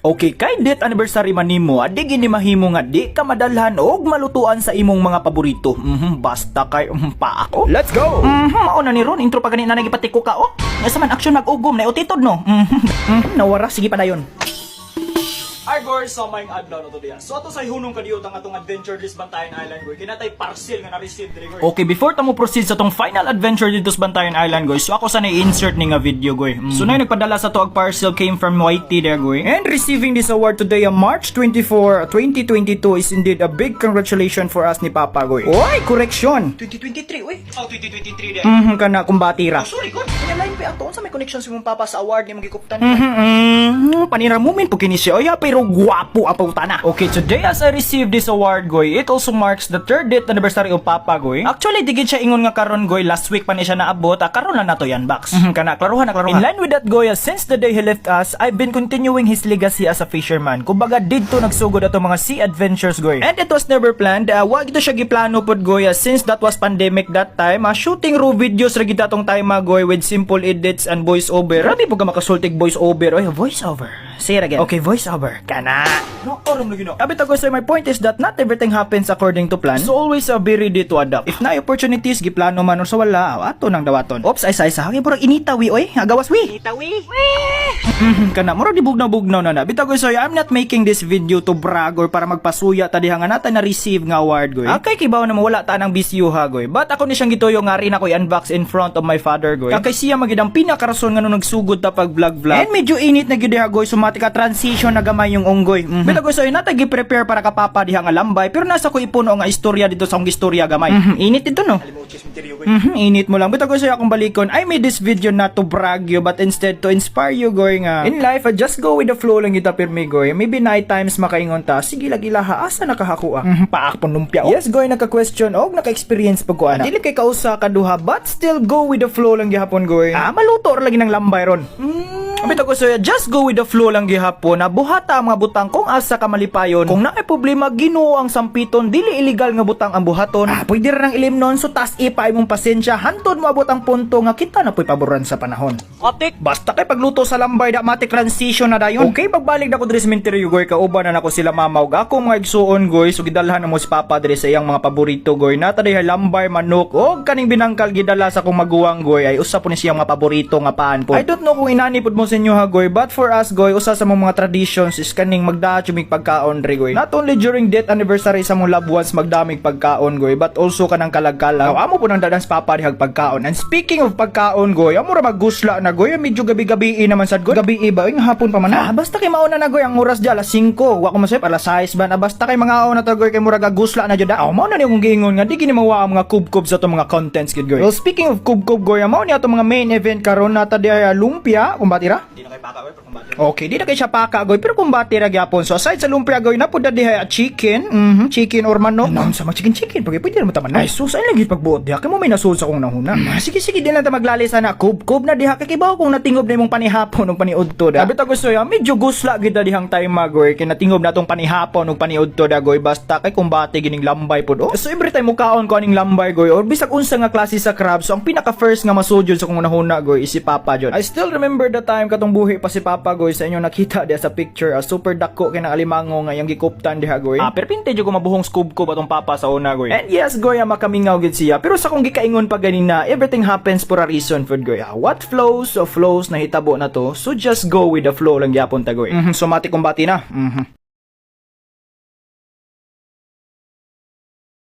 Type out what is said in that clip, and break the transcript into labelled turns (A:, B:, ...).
A: Okay, kay death anniversary man nimo, di gini mahimo nga di ka madalhan og malutuan sa imong mga paborito. Basta kay pa ako. Let's go. Mao na ni ron intro pa ganina nagipatiko ka oh. Nga man action mag-ugom na utitod no. Nawara sige pa dayon. Hi guys, so may adlaw na to diya. So ato sa hunong kadiyot ang atong adventure list Bantayan Island guys. Kinatay parcel nga na-receive diri guys. Okay, before ta mo proceed sa tong final adventure dito sa Bantayan Island guys. So ako sana i-insert ni nga video guys. So na nagpadala sa to ag parcel came from YT there guys. And receiving this award today on March 24, 2022 is indeed a big congratulations for us ni Papa guys. Oy, correction. 2023 uy. Oh, 2023 there. Kana kumbatira. Oh, sorry god. Kanya line pa ato sa may connection si mong Papa sa award ni magikuptan. Panira moment po kini siya. Oy, pero guwapo ang pautana. Okay, today as I received this award, goy, it also marks the 3rd death anniversary of Papa, goy. Actually, digid siya ingon nga karon, goy, last week pa ni siya naabot, karon lang nato yan, box. Kana, klaruhan. In line with that, goy, since the day he left us, I've been continuing his legacy as a fisherman. Kumbaga, dito nagsugod ato mga sea adventures, goy. And it was never planned, wag ito siya giplano pod, goy, since that was pandemic that time, shooting raw videos ragid atong time, goy, with simple edits and voice over. Grabe po ka makasultig voice over. Oy, voice over. Say it again. Okay, voice over. Kana. No, oram lagi no. Abit ako say my point is that not everything happens according to plan. So always be ready to adapt. If na opportunities giplano man or sa wala, ato nang dawaton. Oops, ay sa hagi pura initawi oy. Agawas wi. Initawi. Kana mura di bugnaw na. Bitaw ko say I'm not making this video to brag or para magpasuya ta diha nga nata na receive nga award goy. Okay kibaw na mawala ta nang bisyo ha goy. But ako ni siyang gituyo nga rin ako i-unbox in front of my father goy. Kay siya magid ang pinakarason nga nung nagsugod ta pag vlog. And medyo init na gid diha goy. Sumatika transition na gamay yung unggoy. Bitaw ko say nata gi-prepare para ka Papa diha nga lambay pero nasa ko ipuno nga istorya dito sa akong istorya gamay. Init dito no. Init mo lang. Bitaw ko say akong balikon. I made this video not to brag you but instead to inspire you goy nga. In life, just go with the flow lang kita pirmi goy. Maybe night times makaingon ta. Sige lagi laha asa nakahakua. Paak pon lumpia. Yes goy naka-question og naka-experience pag ko ana. Dili kay kausa kaduha but still go with the flow lang gihapon goy. Maluto ra lagi ng lambay ron. Bitaw ko say just go with the flow lang gihapon. Buhata ang mga butang kung asa ka malipayon. Kung naay problema Ginoo ang sampiton dili illegal nga butang ang buhaton. Pwede ra nang ilimnon so tas ipa imong pasensya hantod mo abot ang punto nga kita na po'y paboran sa panahon. Atik basta kay pagluto sa lambay da matik transition na dayon. Okay pagbalik na ko diri sa cemetery goy kauban na nako sila mama ug ako mga igsuon goy so gidalhan na mo si Papa diri sa iyang mga paborito goy. Nata diha lambay manok og kaning binangkal gidala sa kong maguwang goy ay usa po ni siyang mga paborito nga paan po. I don't know kung inani pud mo sa inyo ha goy but for us goy usa sa mga traditions is kaning magdaachumig pagkaon diri goy. Not only during death anniversary sa mong loved ones magdamig pagkaon goy but also kanang kalagkala. Amo po nang dadan sa Papa dihag pagkaon. And speaking of pagkaon goy, amo ra maggusla na goy medyo gabi-gabi naman sad goy. Gabi ba ing hapon pa man na. Basta kay mauna na goy ang oras di alas 5. Wa ko masayop alas 6 ba na basta kay mga na to goy kay mura gagusla na jud. Mao na ni akong giingon nga di gini mawa ang mga kubkob sa to mga contents gid goy. Well speaking of kubkob goy, mao ni ato mga main event karon nata diha lumpia kumbatira. Di na kay Paka goy pero kumbatira. Okay, di na kay siya Paka goy pero kumbatira gyapon. So aside sa lumpia goy napud diha chicken, chicken or manok. Nam sa mga chicken pwede mo taman. Ay sus ay lagi pagbuot diha kay mo may nasul sa kong nahuna. Sige di lang ta maglalis na kubkob na diha kay kibaw kung natingob na imong panihapon ug paniudto da. Abit gusto ya medyo gusla gid dihang time goy kay natingob na tong panihapon ug paniudto da goy basta kay kumbate gining lambay pud. So every time mo kaon ko aning lambay goy or bisag unsa nga klase sa crab so ang pinaka first nga masudjud sa kong nahuna goy is si Papa jud. I still remember the time katong buhi pa si Papa goy sa inyo nakita diha sa picture super dako kay nang alimango nga yang gikuptan diha goy. Pero pinte jud ko mabuhong kubkob atong Papa sa una goy. And yes goy makamingaw gid siya pero sa kong gikaingon pa ganina everything happens for a reason food goy. What flows na hitabo na to so just go with the flow lang gyapon ta goy. So mati kumbati na.